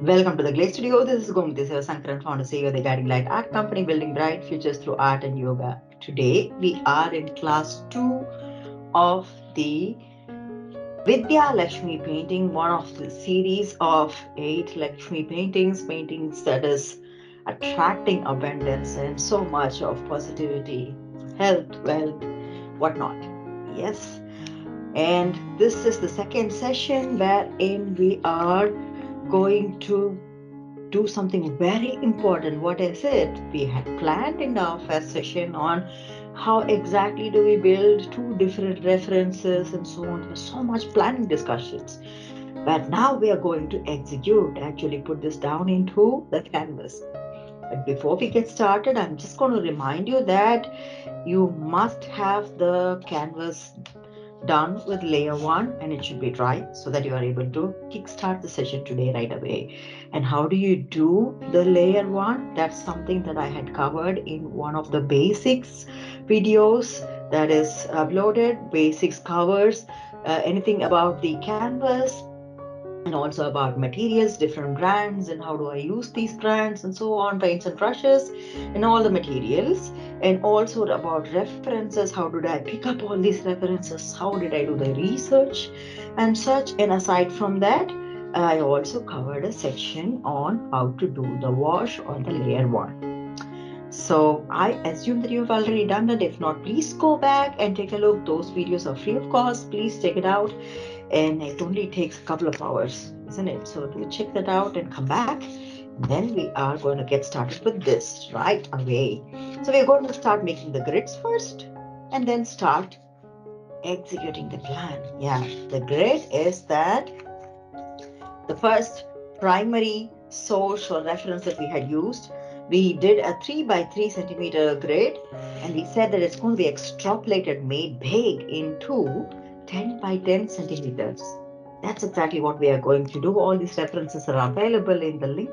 Welcome to the GLAC studio. This is Gomti Sankaran, founder CEO of the Guiding Light Art Company, building bright futures through art and yoga. Today we are in class 2 of the Vidya Lakshmi painting, one of the series of 8 Lakshmi paintings that is attracting abundance and so much of positivity, health, wealth, whatnot. Yes. And this is the second session wherein we are going to do something very important. What is it? We had planned in our first session on how exactly do we build two different references and so on. There's so much planning discussions. But now we are going to execute, actually put this down into the canvas. But before we get started, I'm just going to remind you that you must have the canvas done with layer 1 and it should be dry so that you are able to kickstart the session today right away. And how do you do the layer 1? That's something that I had covered in one of the basics videos that is uploaded. Basics covers anything about the canvas and also about materials, different brands, and how do I use these brands, and so on, paints and brushes, and all the materials, and also about references. How did I pick up all these references? How did I do the research and such? And aside from that, I also covered a section on how to do the wash on the layer 1. So I assume that you've already done that. If not, please go back and take a look. Those videos are free of cost. Please check it out. And it only takes a couple of hours, isn't it? So do check that out and come back. And then we are going to get started with this right away. So we're going to start making the grids first and then start executing the plan. Yeah, the grid is that the first primary source or reference that we had used, we did a 3 by 3 centimeter grid, and we said that it's going to be extrapolated, made big into 10 by 10 centimeters. That's exactly what we are going to do. All these references are available in the link.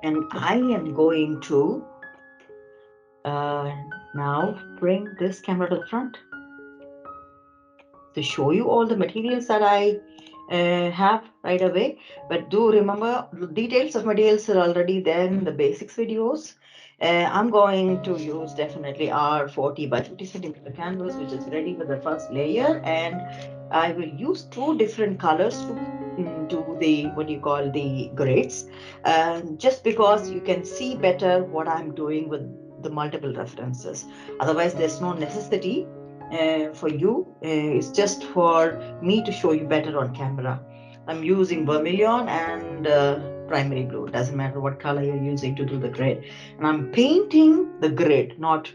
And I am going to now bring this camera to the front to show you all the materials that I have right away. But do remember, the details of materials are already there in the basics videos. I'm going to use definitely our 40 by 50 centimeter canvas, which is ready for the first layer, and I will use 2 different colors to do the what you call the grids, just because you can see better what I'm doing with the multiple references. Otherwise, there's no necessity for you. It's just for me to show you better on camera. I'm using vermilion and primary blue. Doesn't matter what color you're using to do the grid. And I'm painting the grid, not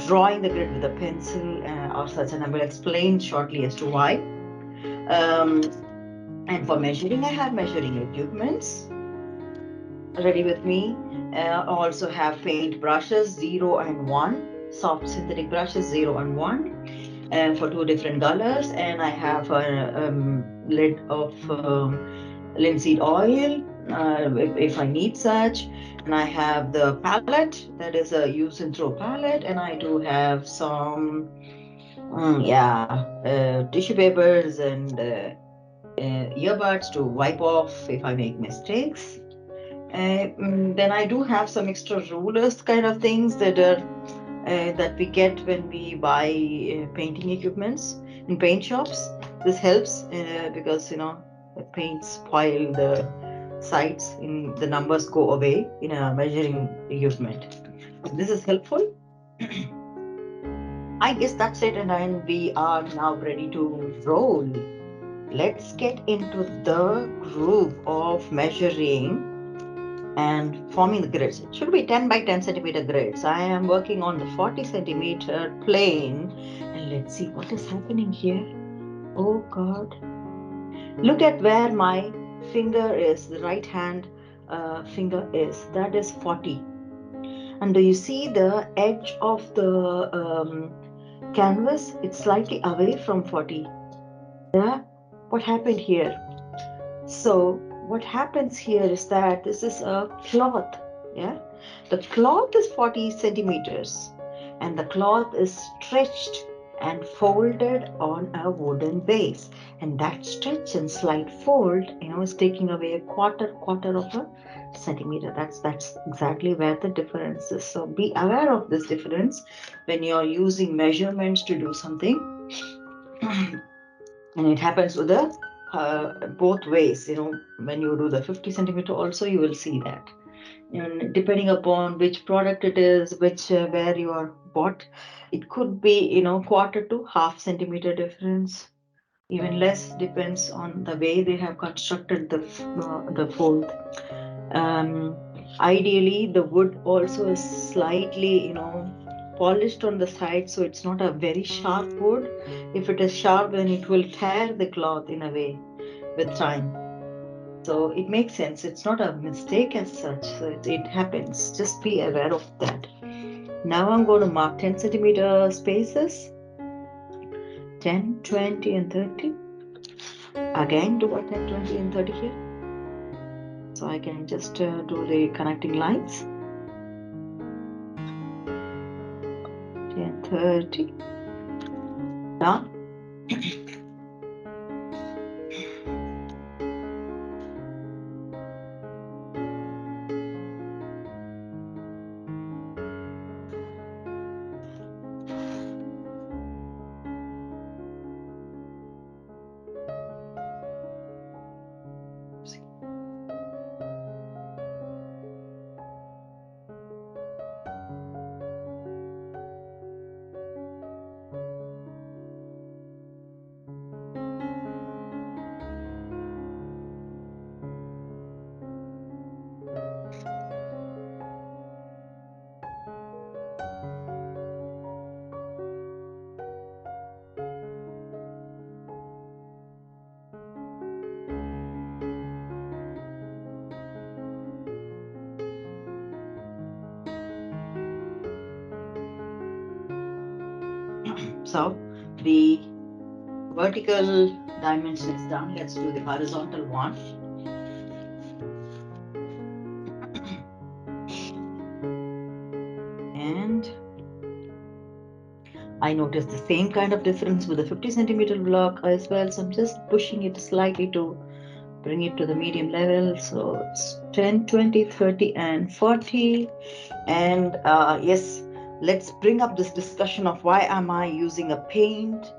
drawing the grid with a pencil or such. And I will explain shortly as to why. And for measuring, I have measuring equipments ready with me. I also have paint brushes 0 and 1, soft synthetic brushes 0 and 1. For 2 different colors, and I have a lid of linseed oil if I need such, and I have the palette that is a use and throw palette, and I do have some tissue papers and earbuds to wipe off if I make mistakes. Then I do have some extra rulers kind of things that are that we get when we buy painting equipments in paint shops. This helps because the paint spoil the sides, in the numbers go away in a measuring equipment. This is helpful. I guess that's it, and then we are now ready to roll. Let's get into the groove of measuring and forming the grids. It should be 10 by 10 centimeter grids. I am working on the 40 centimeter plane, and let's see what is happening here. Oh God. Look at where my finger is, the right hand finger is. That is 40. And do you see the edge of the canvas? It's slightly away from 40. Yeah? What happened here? So what happens here is that this is a cloth. Yeah, the cloth is 40 centimeters and the cloth is stretched and folded on a wooden base. And that stretch and slight fold, is taking away a quarter of a centimeter. That's exactly where the difference is. So be aware of this difference when you're using measurements to do something. And it happens with the both ways. When you do the 50 centimeter also, you will see that. And depending upon which product it is, which where you are bought, it could be quarter to half centimeter difference, even less, depends on the way they have constructed the fold. um, Ideally the wood also is slightly polished on the side, so it's not a very sharp wood. If it is sharp, then it will tear the cloth in a way with time. So it makes sense. It's not a mistake as such. So it happens. Just be aware of that. Now I'm going to mark 10 centimeter spaces. 10, 20, and 30. Again, do a 10, 20, and 30 here. So I can just do the connecting lines. 10, 30. Done. So the vertical dimension is done. Let's do the horizontal one. And I noticed the same kind of difference with the 50 centimeter block as well. So I'm just pushing it slightly to bring it to the medium level. So it's 10, 20, 30, and 40. And yes, let's bring up this discussion of why am I using a paint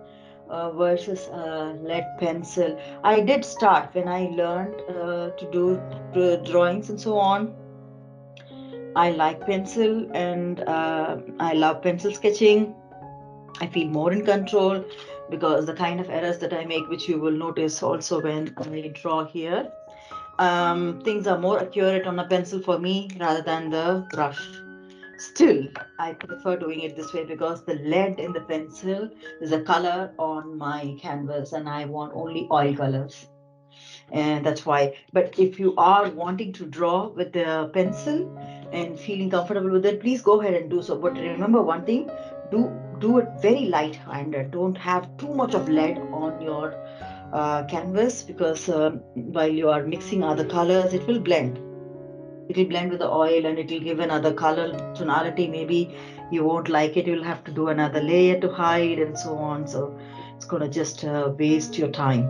versus a lead pencil. I did start when I learned to do drawings and so on. I like pencil, and I love pencil sketching. I feel more in control because the kind of errors that I make, which you will notice also when I draw here, things are more accurate on a pencil for me rather than the brush. Still, I prefer doing it this way because the lead in the pencil is a color on my canvas and I want only oil colors. And that's why. But if you are wanting to draw with the pencil and feeling comfortable with it, please go ahead and do so. But remember one thing, do it very light-handed. Don't have too much of lead on your canvas, because while you are mixing other colors, it will blend. It will blend with the oil and it will give another color tonality. Maybe you won't like it. You'll have to do another layer to hide and so on. So it's going to just waste your time.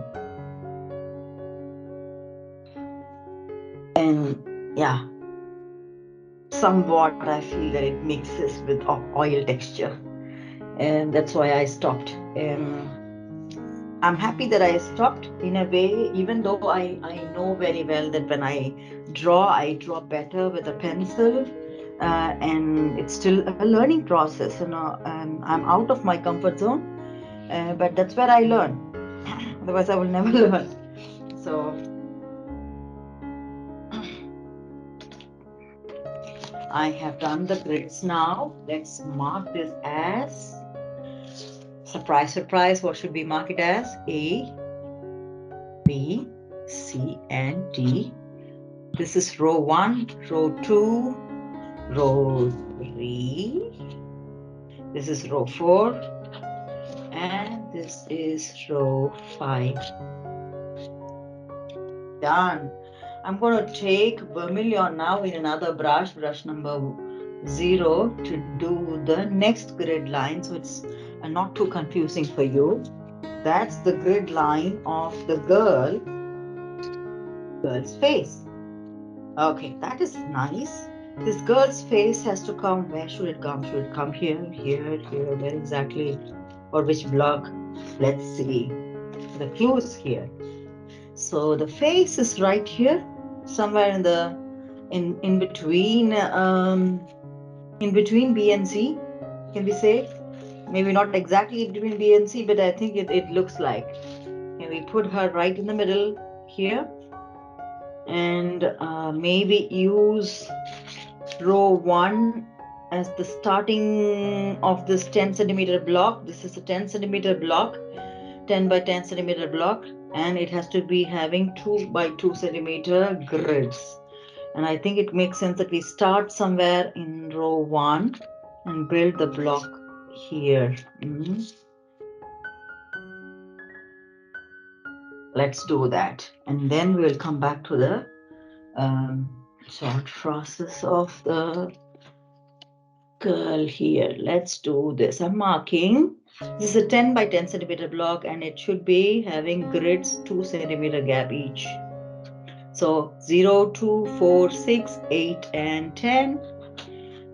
And yeah, somewhat I feel that it mixes with oil texture. And that's why I stopped. I'm happy that I stopped in a way, even though I know very well that when I draw better with a pencil. And it's still a learning process. I'm out of my comfort zone, but that's where I learn. Otherwise, I will never learn. So I have done the grids now. Let's mark this as, surprise, surprise, what should we mark it as? A, B, C, and D. This is row 1, row 2, row 3. This is row 4. And this is row 5. Done. I'm going to take vermilion now in another brush number 0, to do the next grid line. So it's and not too confusing for you. That's the grid line of the girl's face. Okay, that is nice. This girl's face has to come. Where should it come? Should it come here, here, here? Where exactly? Or which block? Let's see. The clue is here. So the face is right here, somewhere in between B and C. Can we say? Maybe not exactly between B and C, but I think it looks like. Can we put her right in the middle here? And maybe use row 1 as the starting of this 10 centimeter block. This is a 10 centimeter block, 10 by 10 centimeter block, and it has to be having 2 by 2 centimeter grids. And I think it makes sense that we start somewhere in row 1 and build the block here. Let's do that, and then we'll come back to the thought process of the girl here. Let's do this. I'm marking. This is a 10 by 10 centimeter block, and it should be having grids 2 centimeter gap each. So 0, 2, 4, 6, 8, and 10.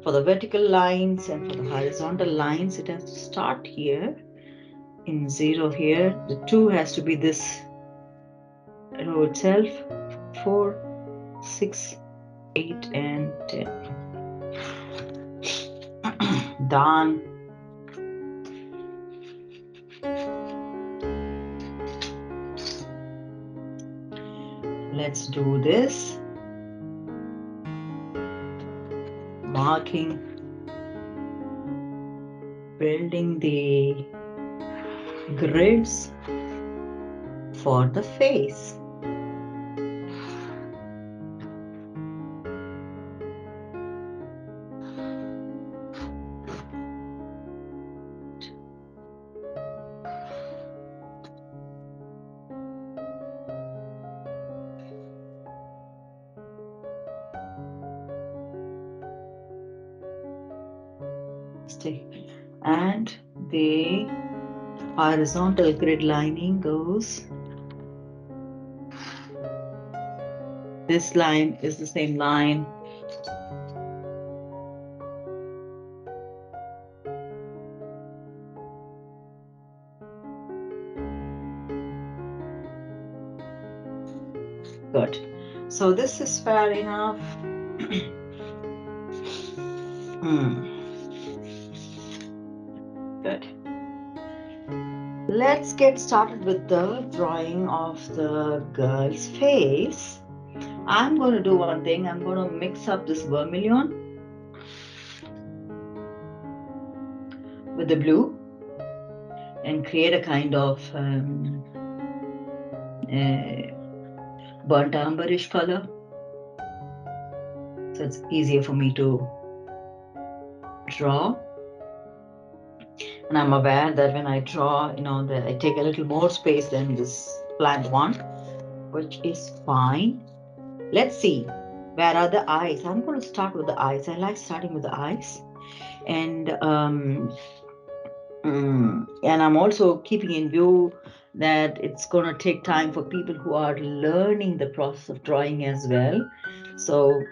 For the vertical lines and for the horizontal lines, it has to start here in 0 here. The 2 has to be this row itself. 4, 6, 8, and 10. Done. Let's do this. Marking, building the grids for the face. And the horizontal grid lining goes. This line is the same line. Good. So this is fair enough. Good. Let's get started with the drawing of the girl's face. I'm going to do one thing. I'm going to mix up this vermilion with the blue and create a kind of burnt amberish color. So it's easier for me to draw. And I'm aware that when I draw, that I take a little more space than this planned one, which is fine. Let's see, where are the eyes? I'm going to start with the eyes. I like starting with the eyes. And I'm also keeping in view that it's going to take time for people who are learning the process of drawing as well. So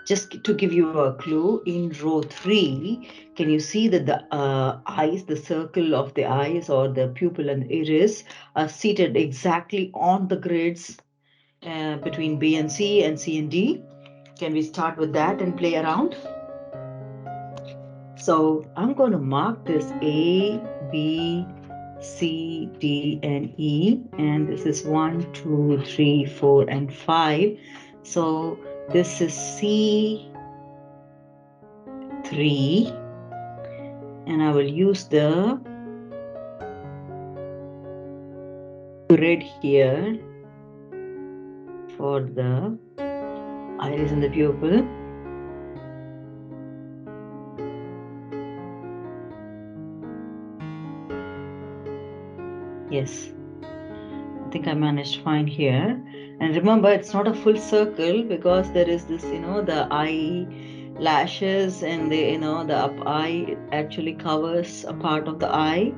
just to give you a clue, in row 3, can you see that the eyes, the circle of the eyes or the pupil and the iris are seated exactly on the grids between B and C and C and D? Can we start with that and play around? So I'm going to mark this A, B, C, D, and E, and this is 1, 2, 3, 4, and 5. So this is C3, and I will use the grid here for the iris and the pupil. Yes, I think I managed fine here. And remember, it's not a full circle because there is this, the eye lashes, and the the up eye actually covers a part of the eye.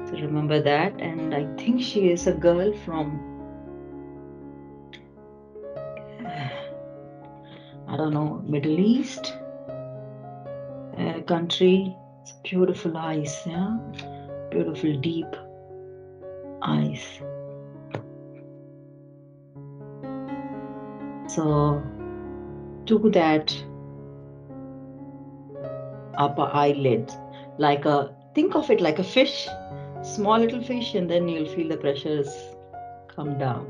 So remember that. And I think she is a girl from I don't know, Middle East country. It's beautiful eyes, yeah, beautiful deep eyes. So do that upper eyelid, like think of it like a fish, small little fish, and then you'll feel the pressures come down.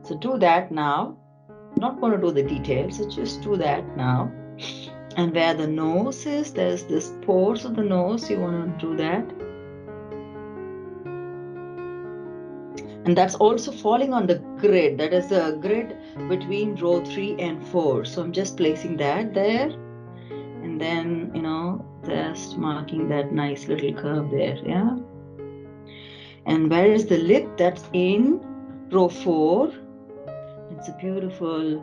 So do that now. Not going to do the details, so just do that now. And where the nose is, there's this pores of the nose, you want to do that. And that's also falling on the grid. That is the grid between row 3 and 4. So I'm just placing that there. And then, just marking that nice little curve there, yeah. And where is the lip? That's in row 4. It's a beautiful,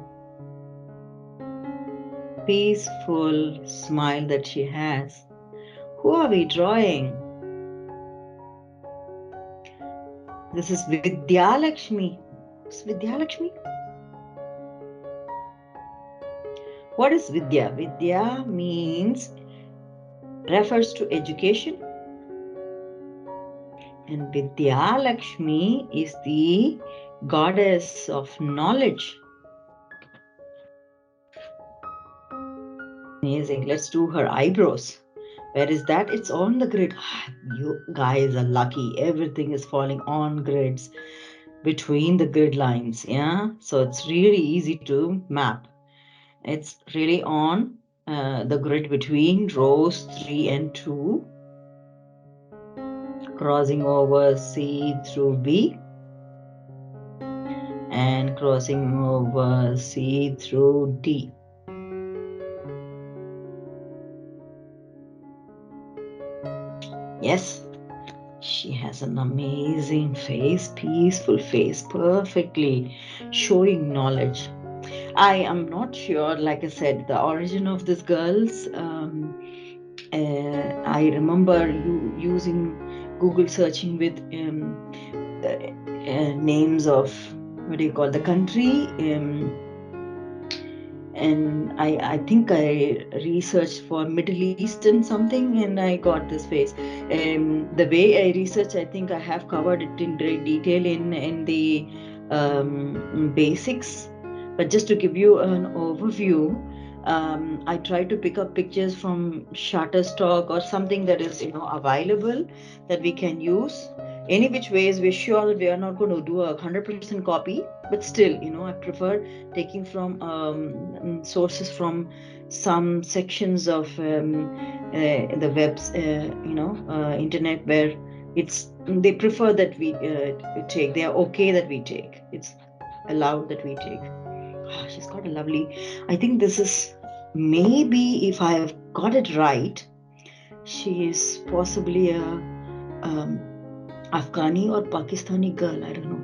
peaceful smile that she has. Who are we drawing? This is Vidya Lakshmi. Who's Vidya Lakshmi? What is Vidya? Vidya refers to education. And Vidya Lakshmi is the goddess of knowledge. Amazing. Let's do her eyebrows. Where is that? It's on the grid. You guys are lucky. Everything is falling on grids between the grid lines. Yeah. So it's really easy to map. It's really on the grid between rows 3 and 2. Crossing over C through B. And crossing over C through D. Yes, she has an amazing face, peaceful face, perfectly showing knowledge. I am not sure, like I said, the origin of these girls. I remember you using Google searching with names of what do you call the country. And I think I researched for Middle Eastern something, and I got this face. The way I research, I think I have covered it in great detail in the basics. But just to give you an overview, I try to pick up pictures from Shutterstock or something that is available that we can use. Any which ways, we're sure that we are not going to do 100% copy, but still, I prefer taking from sources from some sections of the webs, internet, where they prefer that we take. They are okay that we take. It's allowed that we take. She's got a lovely. I think this is maybe, if I have got it right, she is possibly a Afghani or Pakistani girl. I don't know.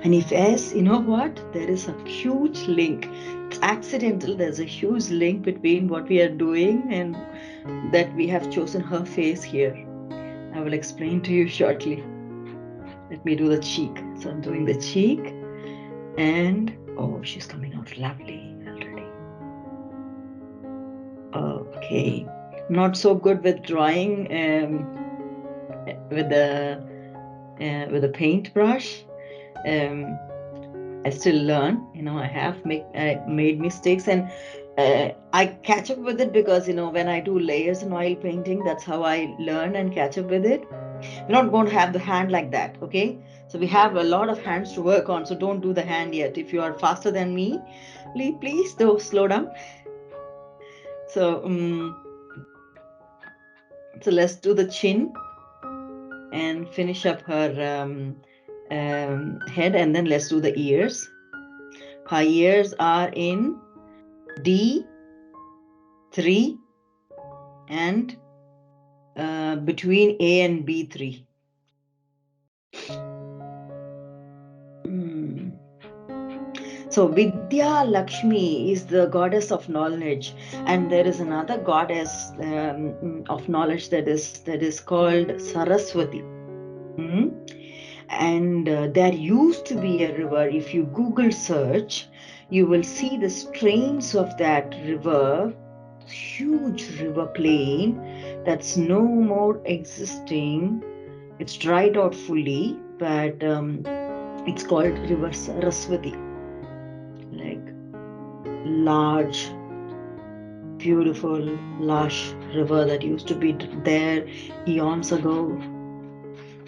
And if yes, you know what? There is a huge link. It's accidental. There's a huge link between what we are doing and that we have chosen her face here. I will explain to you shortly. Let me do the cheek. So I'm doing the cheek. And oh, she's coming out lovely already. Okay. Not so good with drawing with the paintbrush. I still learn. I have made mistakes, and I catch up with it because when I do layers in oil painting, that's how I learn and catch up with it. We're not going to have the hand like that, okay? So we have a lot of hands to work on. So don't do the hand yet. If you are faster than me, please do slow down. So so let's do the chin and finish up her head, and then let's do the ears. Her ears are in D3 and between A and B3. So So Vidya Lakshmi is the goddess of knowledge, and there is another goddess of knowledge that is called Saraswati. Hmm? And there used to be a river. If you Google search, you will see the strains of that river, huge river plain that's no more existing. It's dried out fully, but it's called River Saraswati, like large, beautiful, lush river that used to be there eons ago,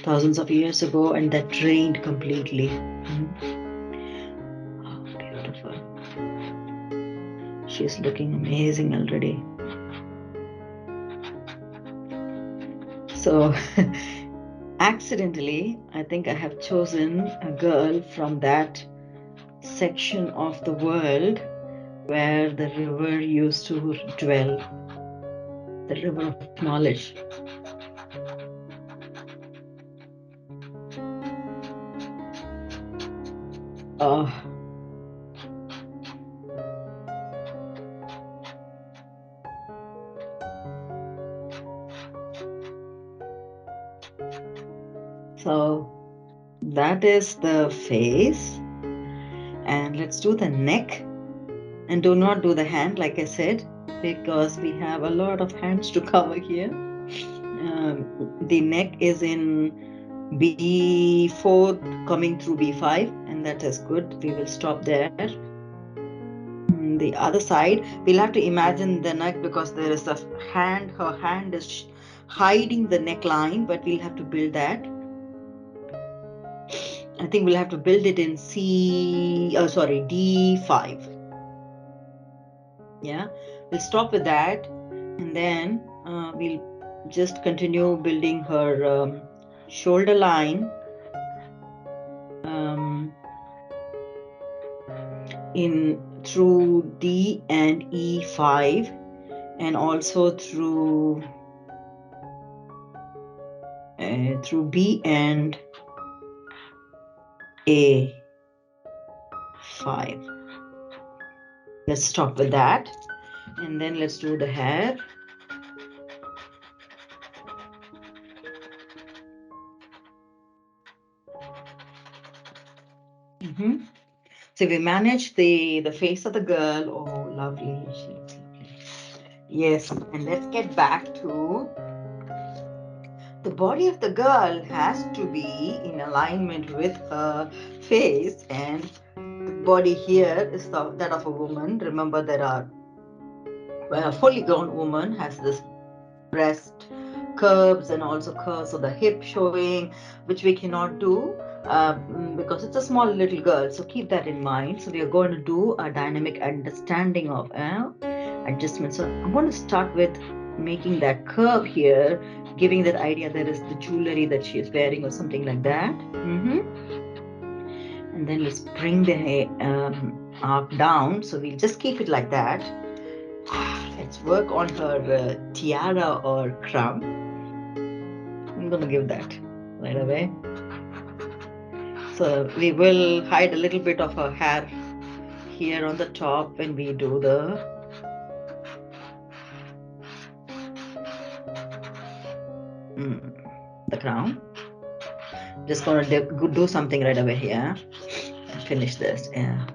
thousands of years ago, and that drained completely. Oh, beautiful. She's looking amazing already. So, accidentally, I think I have chosen a girl from that section of the world where the river used to dwell, the river of knowledge. Oh, so that is the face. And let's do the neck. And do not do the hand, like I said, because we have a lot of hands to cover here. The neck is in B4 coming through B5, and that is good. We will stop there. The other side, we'll have to imagine the neck because there is a hand. Her hand is hiding the neckline, but we'll have to build that. I think we'll have to build it in D5. Yeah, we'll stop with that, and then we'll just continue building her shoulder line in through D and E5, and also through B and A5. Let's stop with that, and then let's do the hair. So we managed the face of the girl. Oh, lovely. She looks lovely. Yes, and let's get back to the body of the girl has to be in alignment with her face, and the body here is that of a woman. Remember, when a fully grown woman has this breast curves and also curves of the hip showing, which we cannot do because it's a small little girl. So keep that in mind. So we are going to do a dynamic understanding of adjustment. So I'm going to start with making that curve here, giving that idea there is the jewelry that she is wearing or something like that. And then let's bring the arc down. So we'll just keep it like that. Let's work on her tiara or crown. I'm going to give that right away. So we will hide a little bit of her hair here on the top when we do the crown. Just going to do something right away here and finish this. Yeah.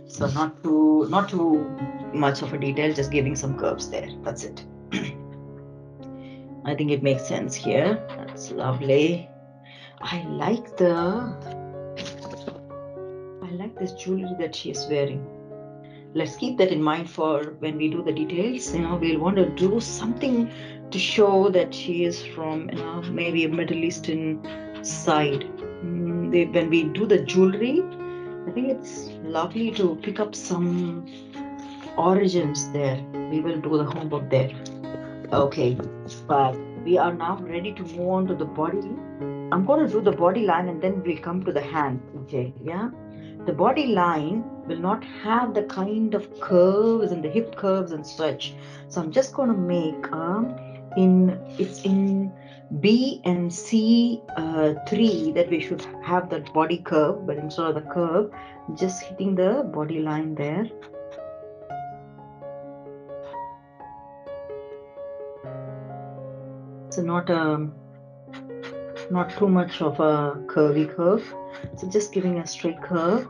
So not too much of a detail, just giving some curves there. That's it. I think it makes sense here. That's lovely. I like this jewelry that she is wearing. Let's keep that in mind for when we do the details. We'll want to do something to show that she is from maybe a Middle Eastern side. When we do the jewelry, I think it's lovely to pick up some origins there. We will do the homework there. Okay, but we are now ready to move on to the body. I'm going to do the body line and then we'll come to the hand. Okay, yeah. The body line will not have the kind of curves and the hip curves and such. So I'm just going to make it's in B and C 3 that we should have that body curve, but instead of the curve, just hitting the body line there. So not too much of a curvy curve. So just giving a straight curve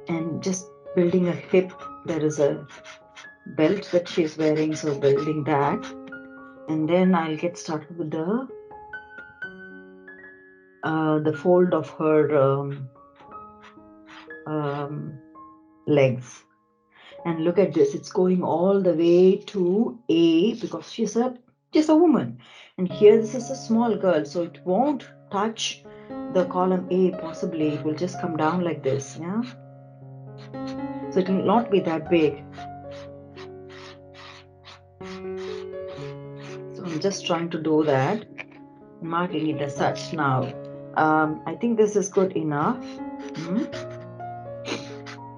and just building a hip. There is a belt that she's wearing, so building that. And then I'll get started with the fold of her legs. And look at this, it's going all the way to A because she's a woman. And here this is a small girl, so it won't touch the column A possibly. It will just come down like this, yeah. So it will not be that big. So I'm just trying to do that, marking it as such now. I think this is good enough.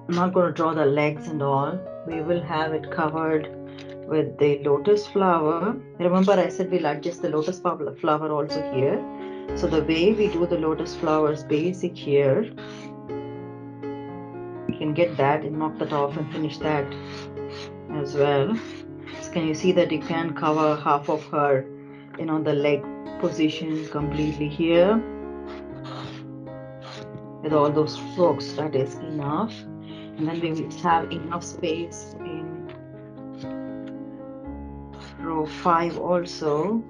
I'm not going to draw the legs and all. We will have it covered with the lotus flower. Remember I said we'll adjust the lotus flower also here. So the way we do the lotus flower is basic here. You can get that and knock that off and finish that as well. So can you see that you can cover half of her, the leg position completely here with all those strokes. That is enough. And then we will have enough space in row 5 also.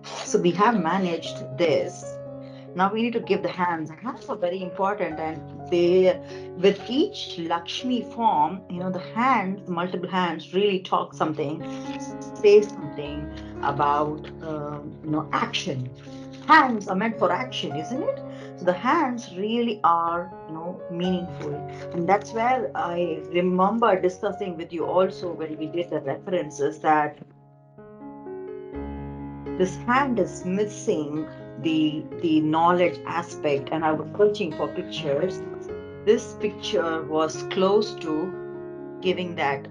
So we have managed this. Now we need to give the hands. Hands are very important, and they, with each Lakshmi form, the hands, multiple hands, really talk something, say something about, action. Hands are meant for action, isn't it? So the hands really are, meaningful, and that's where I remember discussing with you also when we did the references that this hand is missing the knowledge aspect, and I was searching for pictures. This picture was close to giving that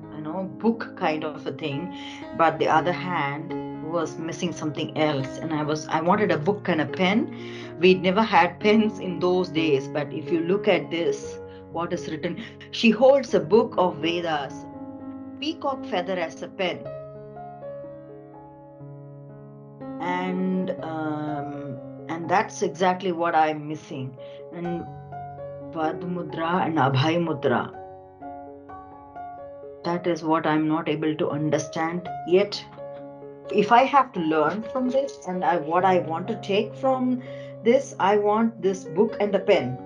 book kind of a thing, but the other hand was missing something else, and I wanted a book and a pen. We'd never had pens in those days, but if you look at this, what is written, she holds a book of Vedas, peacock feather as a pen, and that's exactly what I'm missing. And Padmudra and Abhay Mudra, that is what I'm not able to understand yet. If I have to learn from this, and what I want to take from this, I want this book and the pen,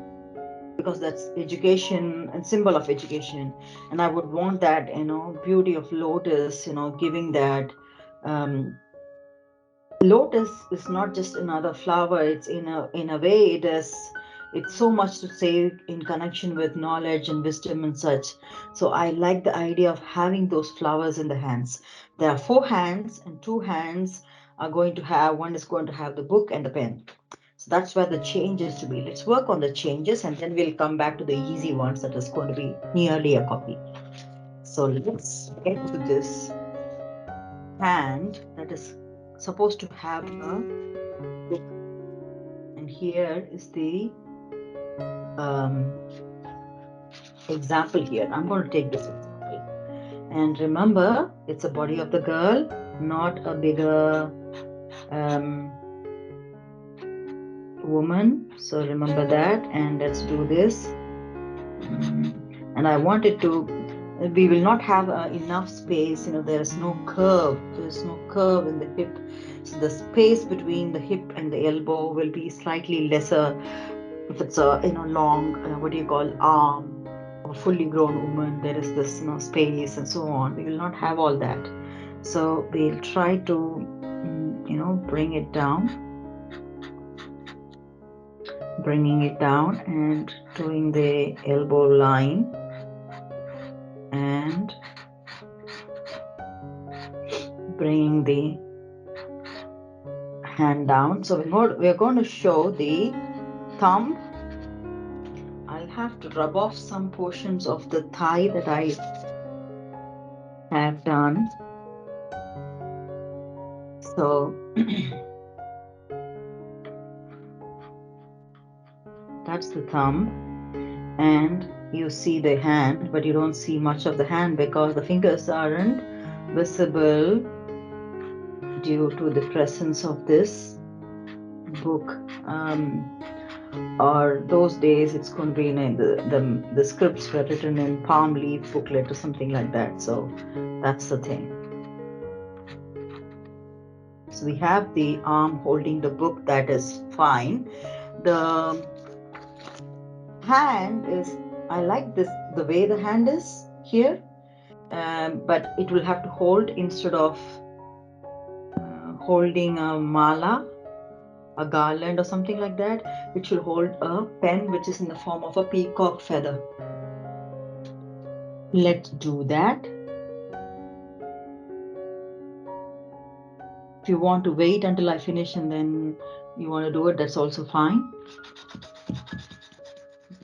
because that's education and symbol of education, and I would want that beauty of lotus, giving that. Lotus is not just another flower. It's in a way it's so much to say in connection with knowledge and wisdom and such. So I like the idea of having those flowers in the hands. There are 4 hands, and 2 hands are going to have, one is going to have the book and the pen. So that's where the change is to be. Let's work on the changes, and then we'll come back to the easy ones that is going to be nearly a copy. So let's get to this hand that is supposed to have a book, and here is the example here. I'm going to take this example, and remember it's a body of the girl, not a bigger woman. So remember that, and let's do this. And I wanted to, we will not have enough space, there's no curve in the hip, so the space between the hip and the elbow will be slightly lesser. If it's a long what do you call, arm of a fully grown woman, there is this space and so on. We will not have all that, so we'll try to bring it down, bringing it down and doing the elbow line and bringing the hand down. So we're going to show the thumb. I'll have to rub off some portions of the thigh that I have done. So that's the thumb, and you see the hand, but you don't see much of the hand because the fingers aren't visible due to the presence of this book. Or those days it's going to be in the scripts were written in palm leaf booklet or something like that. So that's the thing. So we have the arm holding the book, that is fine. The hand is, I like this, the way the hand is here, but it will have to hold, instead of holding a mala, a garland or something like that, it should hold a pen which is in the form of a peacock feather. Let's do that. If you want to wait until I finish and then you want to do it, that's also fine,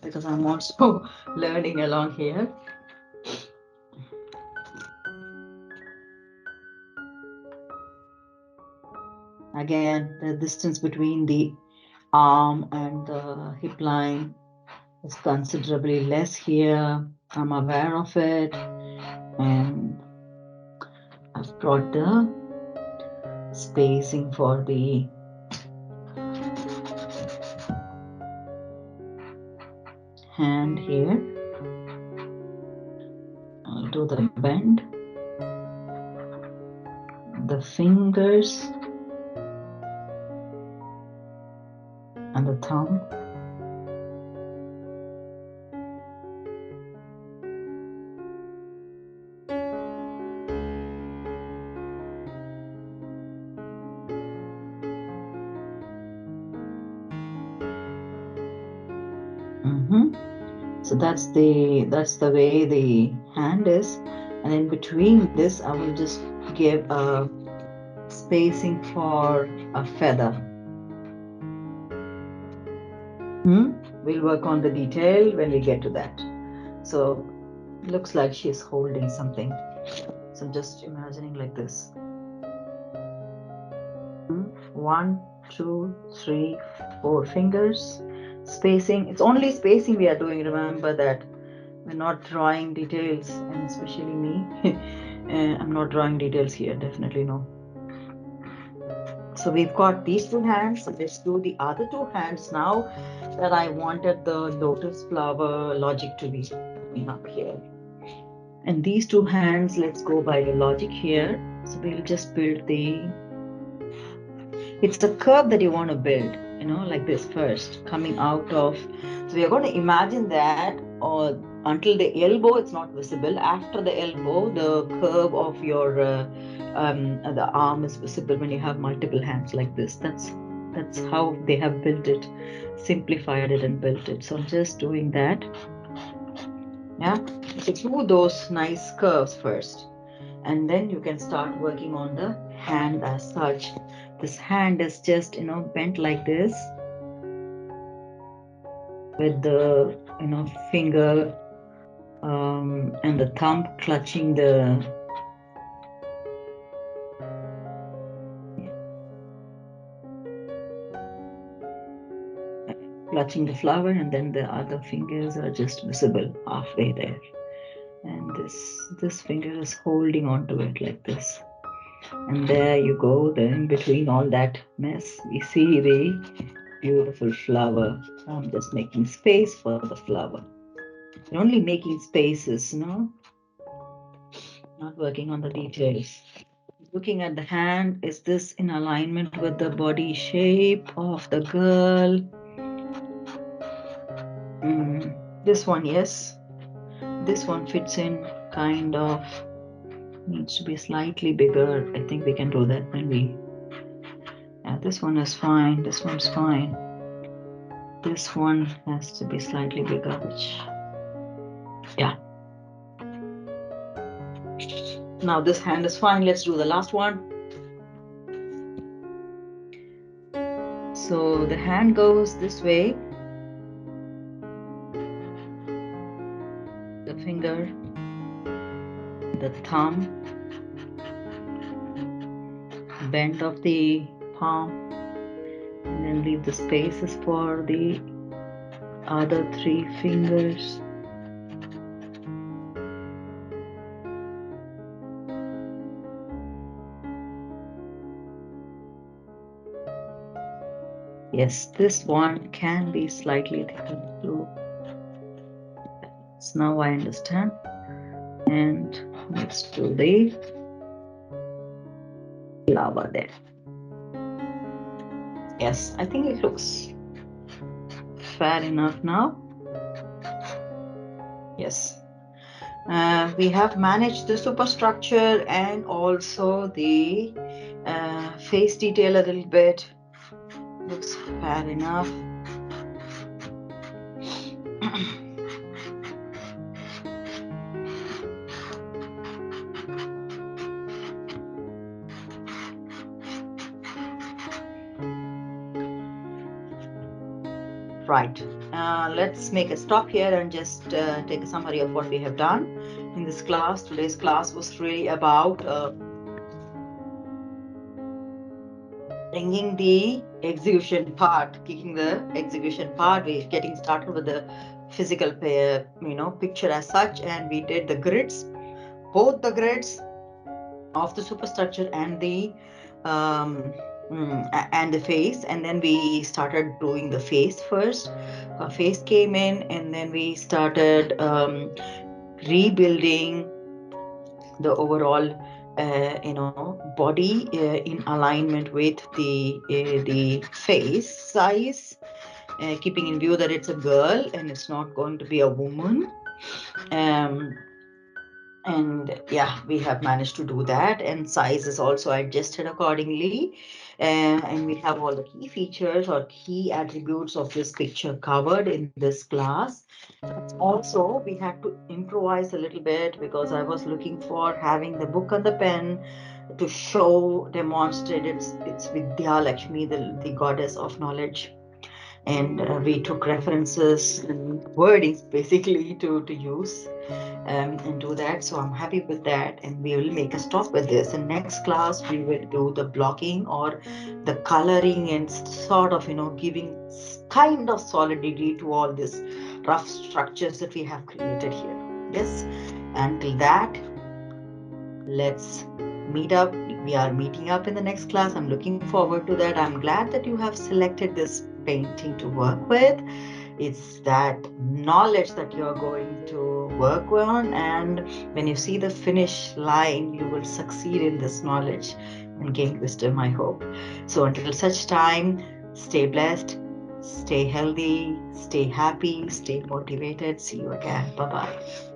because I'm also learning along here. Again, the distance between the arm and the hip line is considerably less here. I'm aware of it, and I've brought the spacing for the hand here. I'll do the bend, the fingers and the thumb. So that's the way the hand is, and in between this I will just give a spacing for a feather. We'll work on the detail when we get to that. So it looks like she's holding something. So I'm just imagining like this. 1, 2, 3, 4 fingers. Spacing. It's only spacing we are doing. Remember that we're not drawing details, and especially me. I'm not drawing details here. Definitely no. So we've got these two hands. So let's do the other two hands now, that I wanted the lotus flower logic to be coming up here. And these two hands, let's go by the logic here. So we'll just build it's the curve that you want to build, like this first, coming out of. So we are going to imagine that until the elbow, it's not visible. After the elbow, the curve of your the arm is visible when you have multiple hands like this. That's how they have built it, simplified it and built it. So I'm just doing that. Yeah, so do those nice curves first, and then you can start working on the hand as such. This hand is just bent like this, with the finger and the thumb clutching the flower, and then the other fingers are just visible halfway there, and this finger is holding on to it like this. And there you go. Then between all that mess, we see the beautiful flower. I'm just making space for the flower. You're only making spaces, not working on the details. Looking at the hand, is this in alignment with the body shape of the girl? This one, yes. This one fits in, kind of. Needs to be slightly bigger. I think we can do that when we. Yeah, this one is fine. This one's fine. This one has to be slightly bigger, which. Yeah. Now this hand is fine. Let's do the last one. So the hand goes this way. The finger, the thumb, bend of the palm, and then leave the spaces for the other 3 fingers. Yes, this one can be slightly thicker blue. So now I understand. And let's do the lava there. Yes, I think it looks fair enough now. Yes. We have managed the superstructure and also the face detail a little bit. Looks fair enough. Right. Let's make a stop here and just take a summary of what we have done in this class. Today's class was really about bringing the execution part, kicking the execution part. We're getting started with the physical picture as such, and we did the grids, both the grids of the superstructure and the face, and then we started doing the face first. Face came in, and then we started rebuilding the overall body in alignment with the face size, keeping in view that it's a girl and it's not going to be a woman. And yeah, we have managed to do that, and size is also adjusted accordingly, and we have all the key features or key attributes of this picture covered in this class. Also, we had to improvise a little bit because I was looking for having the book and the pen to show, demonstrate it's Vidya Lakshmi, the goddess of knowledge. And we took references and wordings basically to use and do that. So I'm happy with that, and we will make a stop with this. In next class, we will do the blocking or the coloring and sort of giving kind of solidity to all these rough structures that we have created here. Yes, until that, let's meet up. We are meeting up in the next class. I'm looking forward to that. I'm glad that you have selected this painting to work with. It's that knowledge that you're going to work on, and when you see the finish line, you will succeed in this knowledge and gain wisdom, I hope. So until such time, stay blessed, stay healthy, stay happy, stay motivated. See you again. Bye-bye.